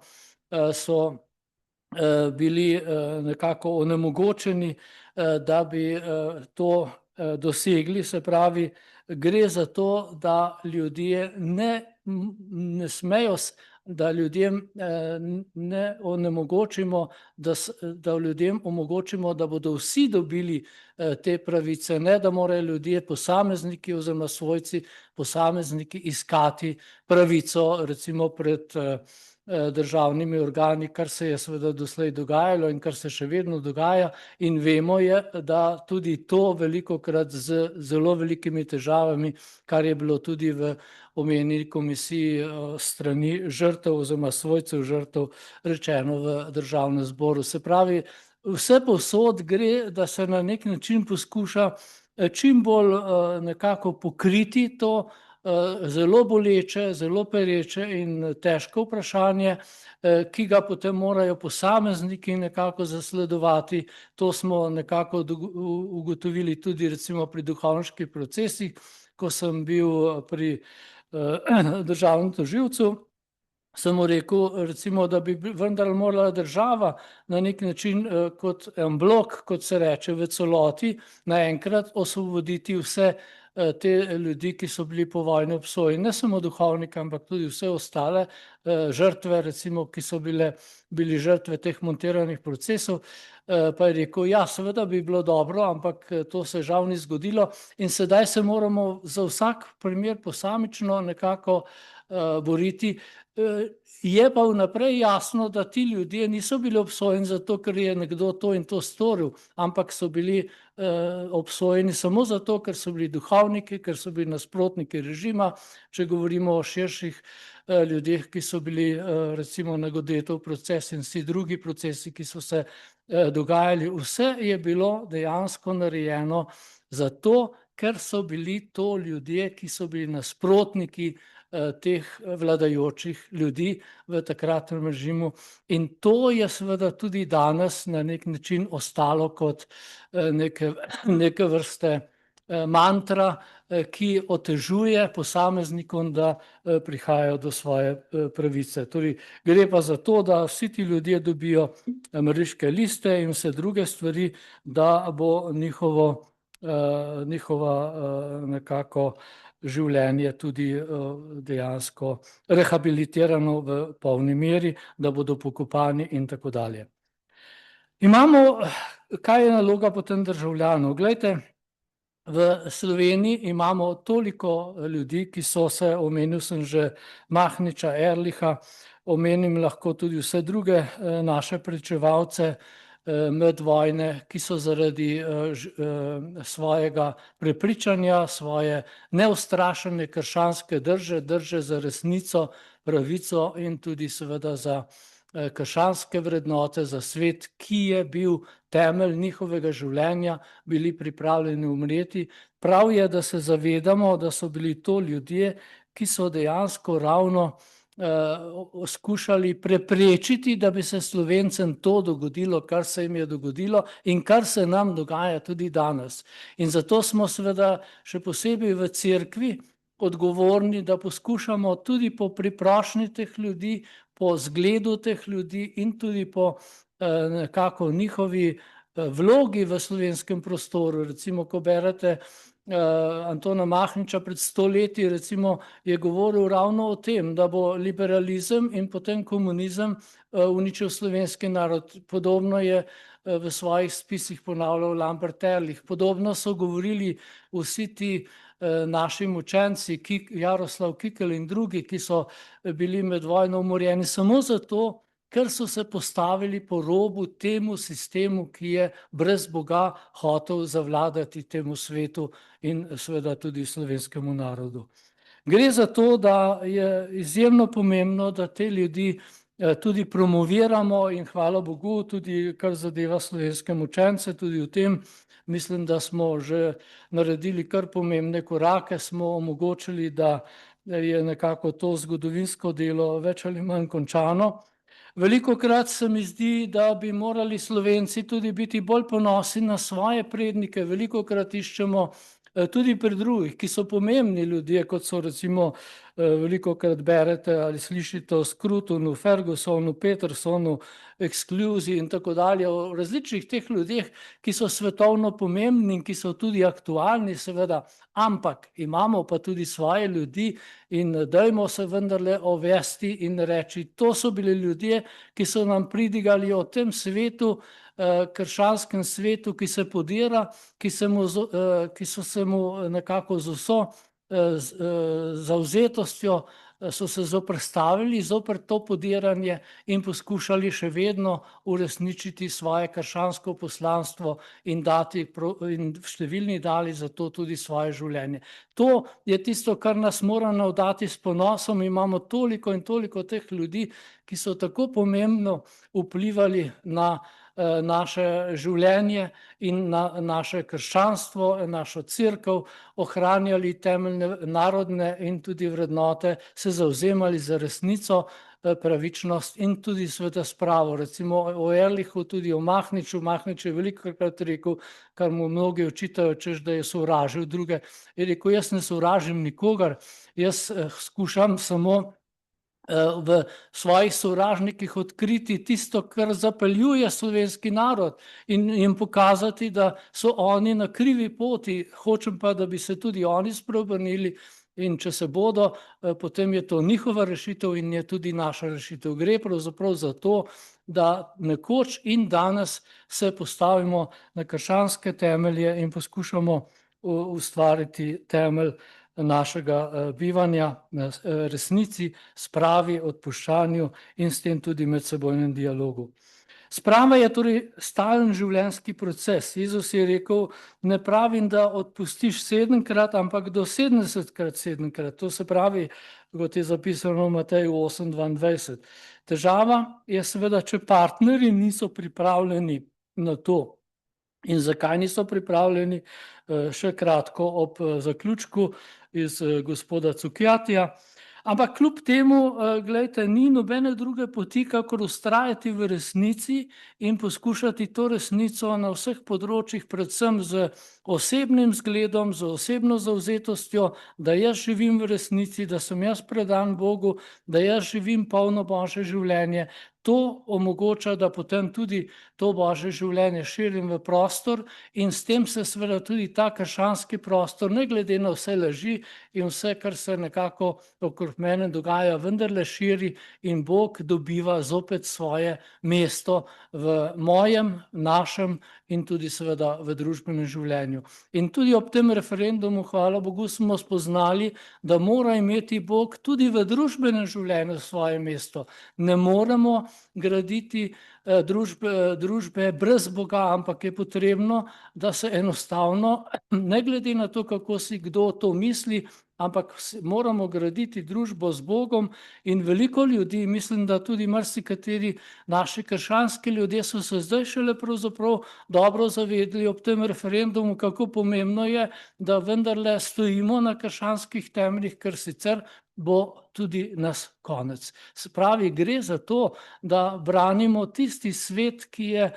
Speaker 1: so bili nekako onemogočeni, da bi to dosegli, se pravi, gre za to, da ljudje ne smejo, da ljudem ne onemogočimo, da ljudem omogočimo, da bodo vsi dobili te pravice, ne da morajo ljudje, posamezniki oziroma svojci, posamezniki iskati pravico, recimo pred državnimi organi, kar se je seveda doslej dogajalo in kar se še vedno dogaja, in vemo je, da tudi to velikokrat z zelo velikimi težavami, kar je bilo tudi v omenjeni komisiji strani žrtev oziroma svojcev žrtev rečeno v Državnem zboru. Se pravi, vse povsod gre, da se na nek način poskuša čim bolj nekako pokriti to zelo boleče, zelo pereče in težko vprašanje, ki ga potem morajo posamezniki nekako zasledovati. To smo nekako ugotovili tudi recimo pri duhovniških procesih, ko sem bil pri državnem tožilcu, sem mu rekel, recimo, da bi vendar morala država na nek način kot en blok, kot se reče, v celoti naenkrat osvoboditi vse te ljudi, ki so bili po vojni obsojeni, ne samo duhovnike, ampak tudi vse ostale žrtve, recimo, ki so bili žrtve teh montiranih procesov. Pa je rekel, ja, seveda bi bilo dobro, ampak to se žal ni zgodilo in sedaj se moramo za vsak primer posamično nekako boriti. Je pa vnaprej jasno, da ti ljudje niso bili obsojeni zato, ker je nekdo to in to storil, ampak so bili obsojeni samo zato, ker so bili duhovniki, ker so bili nasprotniki režima, če govorimo o širših ljudeh, ki so bili recimo Nagodetov proces in vsi drugi procesi, ki so se dogajali. Vse je bilo dejansko narejeno zato, ker so bili to ljudje, ki so bili nasprotniki teh vladajočih ljudi v takratnem režimu. In to je seveda tudi danes na nek način ostalo kot neke vrste mantra, ki otežuje posameznikom, da prihajajo do svoje pravice. Torej, gre pa za to, da vsi ti ljudje dobijo mrliške liste in vse druge stvari, da bo njihova nekako življenje tudi dejansko rehabilitirano v polni meri, da bodo pokopani in tako dalje. Kaj je naloga potem državljanov? Glejte, v Sloveniji imamo toliko ljudi, ki so se, omenil sem že Mahniča, Erlicha, omenim lahko tudi vse druge naše pričevalce med vojne, ki so zaradi svojega prepričanja, svoje neustrašene krščanske drže za resnico, pravico in tudi seveda za krščanske vrednote, za svet, ki je bil temelj njihovega življenja, bili pripravljeni umreti. Prav je, da se zavedamo, da so bili to ljudje, ki so dejansko ravno skušali preprečiti, da bi se Slovencem to dogodilo, kar se jim je dogodilo in kar se nam dogaja tudi danes. In zato smo seveda še posebej v cerkvi odgovorni, da poskušamo tudi po priprošnji teh ljudi, po zgledu teh ljudi in tudi po nekako njihovi vlogi v slovenskem prostoru. Recimo, ko berete Antona Mahniča pred 100 leti, recimo, je govoril ravno o tem, da bo liberalizem in potem komunizem uničil slovenski narod. Podobno je v svojih spisih ponavljal Lambert Ehrlich. Podobno so govorili vsi ti naši mučenci, Jaroslav Kikel in drugi, ki so bili med vojno umorjeni samo zato, ker so se postavili po robu temu sistemu, ki je brez Boga hotel zavladati temu svetu in seveda tudi slovenskemu narodu. Gre za to, da je izjemno pomembno, da te ljudi tudi promoviramo in hvala Bogu, tudi kar zadeva slovenske mučence, tudi v tem mislim, da smo že naredili kar pomembne korake, smo omogočili, da je nekako to zgodovinsko delo več ali manj končano. Velikokrat se mi zdi, da bi morali Slovenci tudi biti bolj ponosni na svoje prednike. Velikokrat iščemo tudi pri drugih, ki so pomembni ljudje, kot so recimo velikokrat berete ali slišite o Scrutonu, Fergusonu, Petersonu, Exclusi in tako dalje, o različnih teh ljudeh, ki so svetovno pomembni in ki so tudi aktualni seveda, ampak imamo pa tudi svoje ljudi in dajmo se vendarle ovesti in reči, to so bili ljudje, ki so nam pridigali o tem svetu, krščanskem svetu, ki se podira, ki so se mu nekako z vso zavzetostjo so se zoperstavili zoper to podiranje in poskušali še vedno uresničiti svoje krščansko poslanstvo in številni dali za to tudi svoje življenje. To je tisto, kar nas mora navdati s ponosom. Imamo toliko in toliko teh ljudi, ki so tako pomembno vplivali na naše življenje in naše krščanstvo, našo cerkev, ohranjali temeljne narodne in tudi vrednote, se zavzemali za resnico, pravičnost in tudi seveda spravo. Recimo o Ehrlichu, tudi o Mahniču. Mahnič je velikokrat rekel, kar mu mnogi očitajo, češ da je sovražil druge. Je rekel, jaz ne sovražim nikogar, jaz skušam samo v svojih sovražnikih odkriti tisto, kar zapeljuje slovenski narod in jim pokazati, da so oni na krivi poti. Hočem pa, da bi se tudi oni spreobrnili in če se bodo, potem je to njihova rešitev in je tudi naša rešitev. Gre pravzaprav za to, da nekoč in danes se postavimo na krščanske temelje in poskušamo ustvariti temelj našega bivanja na resnici, spravi, odpuščanju in s tem tudi medsebojnem dialogu. Sprava je torej stalen življenjski proces. Jezus je rekel, ne pravim, da odpustiš 7-krat, ampak do 70-krat 7-krat. To se pravi, kot je zapisano v Mateju 8:22. Težava je seveda, če partnerji niso pripravljeni na to. In zakaj niso pripravljeni? Še kratko ob zaključku iz gospoda Cukjatija. Ampak kljub temu, glejte, ni nobene druge poti, kakor vztrajati v resnici in poskušati to resnico na vseh področjih, predvsem z osebnim zgledom, z osebno zavzetostjo, da jaz živim v resnici, da sem jaz predan Bogu, da jaz živim polno Božje življenje. To omogoča, da potem tudi to Božje življenje širim v prostor in s tem se seveda tudi ta krščanski prostor, ne glede na vse laži in vse, kar se nekako okrog mene dogaja, vendarle širi in Bog dobiva zopet svoje mesto v mojem, našem in tudi seveda v družbenem življenju. In tudi ob tem referendumu, hvala Bogu, smo spoznali, da mora imeti Bog tudi v družbenem življenju svoje mesto. Ne moremo graditi družbe brez Boga, ampak je potrebno, da se enostavno, ne glede na to, kako si kdo to misli, ampak moramo graditi družbo z Bogom in veliko ljudi, mislim, da tudi marsikateri naši krščanski ljudje so se zdaj šele pravzaprav dobro zavedli ob tem referendumu, kako pomembno je, da vendarle stojimo na krščanskih temeljih, ker sicer bo tudi nas konec. Se pravi, gre za to, da branimo tisti svet, ki je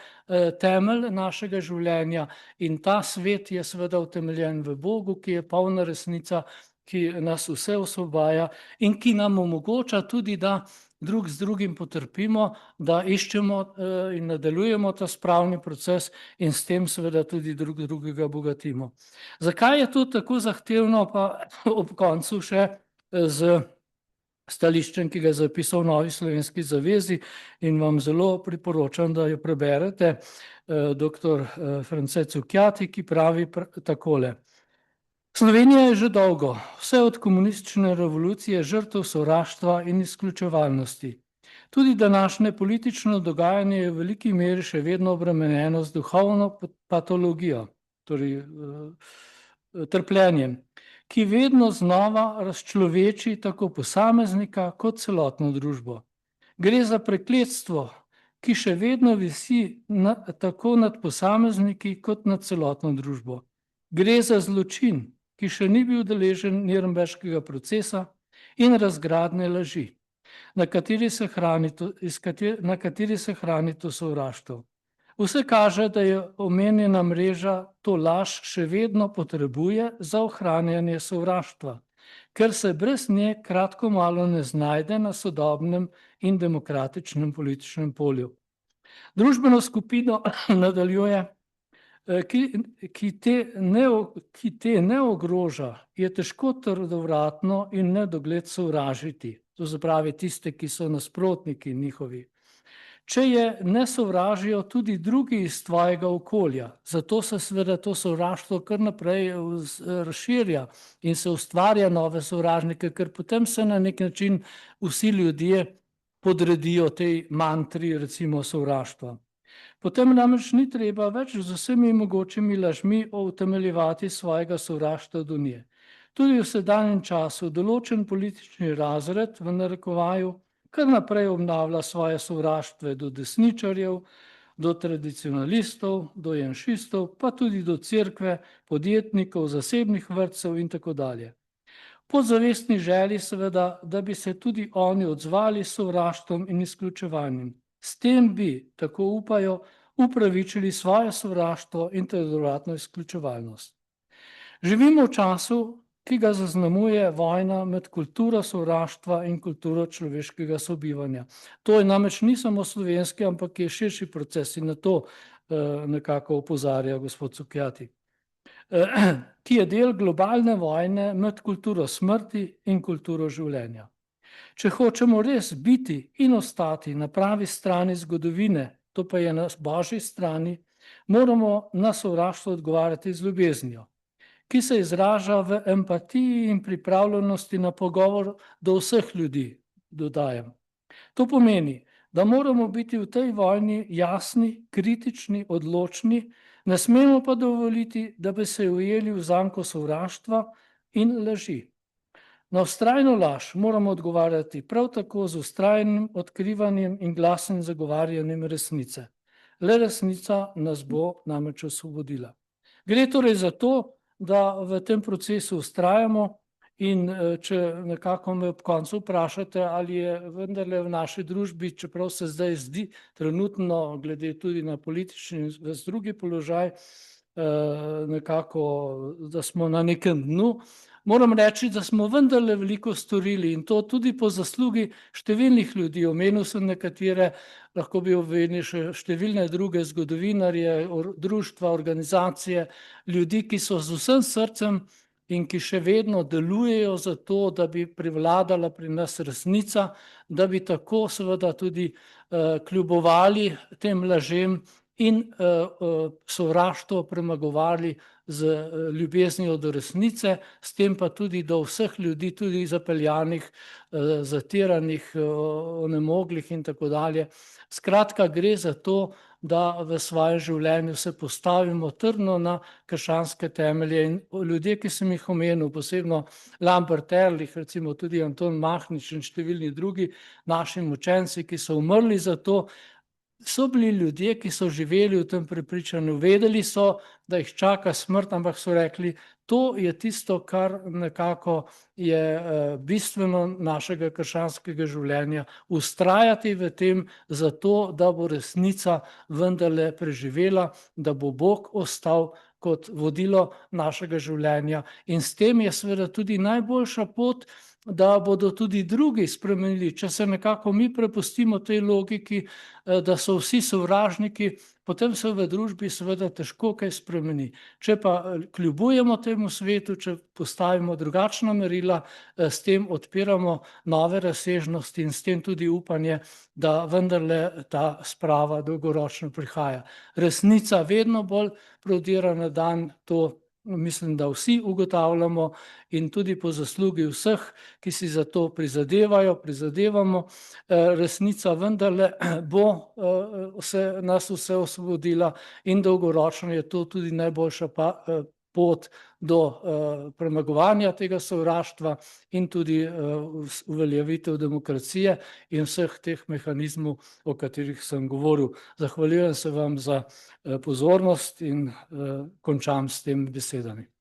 Speaker 1: temelj našega življenja in ta svet je seveda utemeljen v Bogu, ki je polna resnica, ki nas vse osvobaja in ki nam omogoča tudi, da drug z drugim potrpimo, da iščemo in nadaljujemo ta spravni proces in s tem seveda tudi drug drugega bogatimo. Zakaj je to tako zahtevno, pa ob koncu še z stališčem, ki ga je zapisal v Novi slovenski zavezi in vam zelo priporočam, da jo preberete, dr. France Cukjati, ki pravi takole. Slovenija je že dolgo, vse od komunistične revolucije, žrtev sovraštva in izključevalnosti. Tudi današnje politično dogajanje je v veliki meri še vedno obremenjeno z duhovno patologijo, torej trpljenjem, ki vedno znova razčloveči tako posameznika kot celotno družbo. Gre za prekletstvo, ki še vedno visi tako nad posamezniki kot nad celotno družbo. Gre za zločin, ki še ni bil deležen Nürnberškega procesa in razgradne laži, na kateri se hrani to sovraštvo. Vse kaže, da je omenjena mreža to laž še vedno potrebuje za ohranjanje sovraštva, ker se brez nje kratko malo ne znajde na sodobnem in demokratičnem političnem polju. Družbeno skupino nadaljuje, ki te ne ogroža, je težko trdovratno in nedogled sovražiti. To se pravi tiste, ki so nasprotniki njihovi. Če je ne sovražijo tudi drugi iz tvojega okolja, zato se seveda to sovraštvo kar naprej razširja in se ustvarja nove sovražnike, ker potem se na nek način vsi ljudje podredijo tej mantri, recimo sovraštva. Potem namreč ni treba več z vsemi mogočimi lažmi utemeljevati svojega sovraštva do nje. Tudi v sedanjem času določen politični razred, v narekovaju, kar naprej obnavlja svoje sovraštve do desničarjev, do tradicionalistov, do janšistov, pa tudi do cerkve, podjetnikov, zasebnih vrtcev in tako dalje. Po zavestni želji seveda, da bi se tudi oni odzvali s sovraštvom in izključevanjem. S tem bi, tako upajo, upravičili svoje sovraštvo in dodatno izključevalnost. Živimo v času, ki ga zaznamuje vojna med kulturo sovraštva in kulturo človeškega sobivanja. To je namreč ni samo slovenski, ampak je širši proces in na to nekako opozarja gospod Cukjati, ki je del globalne vojne med kulturo smrti in kulturo življenja. Če hočemo res biti in ostati na pravi strani zgodovine, to pa je na božji strani, moramo na sovraštvo odgovarjati z ljubeznijo, ki se izraža v empatiji in pripravljenosti na pogovor do vseh ljudi, dodajam. To pomeni, da moramo biti v tej vojni jasni, kritični, odločni, ne smemo pa dovoliti, da bi se ujeli v zanko sovraštva in laži. Na vztrajno laž moramo odgovarjati prav tako z vztrajnim odkrivanjem in glasnim zagovarjanjem resnice. Le resnica nas bo namreč osvobodila. Gre torej za to, da v tem procesu vztrajamo in če nekako me ob koncu vprašate, ali je vendarle v naši družbi, čeprav se zdaj zdi trenutno, glede tudi na politični in drugi položaj, nekako, da smo na nekem dnu, moram reči, da smo vendarle veliko storili in to tudi po zaslugi številnih ljudi. Omenil sem nekatere, lahko bi omenil še številne druge zgodovinarje, društva, organizacije, ljudi, ki so z vsem srcem in ki še vedno delujejo za to, da bi prevladala pri nas resnica, da bi tako seveda tudi kljubovali tem lažem in sovraštvo premagovali z ljubeznijo do resnice, s tem pa tudi do vseh ljudi, tudi zapeljanih, zatiranih, onemoglih in tako dalje. Skratka, gre za to, da v svojem življenju se postavimo trdno na krščanske temelje in ljudje, ki sem jih omenil, posebno Lambert Ehrlich, recimo tudi Anton Mahnič in številni drugi naši mučenci, ki so umrli za to, so bili ljudje, ki so živeli v tem prepričanju, vedeli so, da jih čaka smrt, ampak so rekli, to je tisto, kar nekako je bistveno našega krščanskega življenja, vztrajati v tem zato, da bo resnica vendarle preživela, da bo Bog ostal kot vodilo našega življenja in s tem je seveda tudi najboljša pot, da bodo tudi drugi spremenili. Če se nekako mi prepustimo tej logiki, da so vsi sovražniki, potem se v družbi seveda težko kaj spremeni. Če pa kljubujemo temu svetu, če postavimo drugačna merila, s tem odpiramo nove razsežnosti in s tem tudi upanje, da vendarle ta sprava dolgoročno prihaja. Resnica vedno bolj prodira na dan, to mislim, da vsi ugotavljamo in tudi po zaslugi vseh, ki si za to prizadevamo, resnica vendarle bo nas vse osvobodila in dolgoročno je to tudi najboljša pot do premagovanja tega sovraštva in tudi uveljavitev demokracije in vseh teh mehanizmov, o katerih sem govoril. Zahvaljujem se vam za pozornost in končam s temi besedami.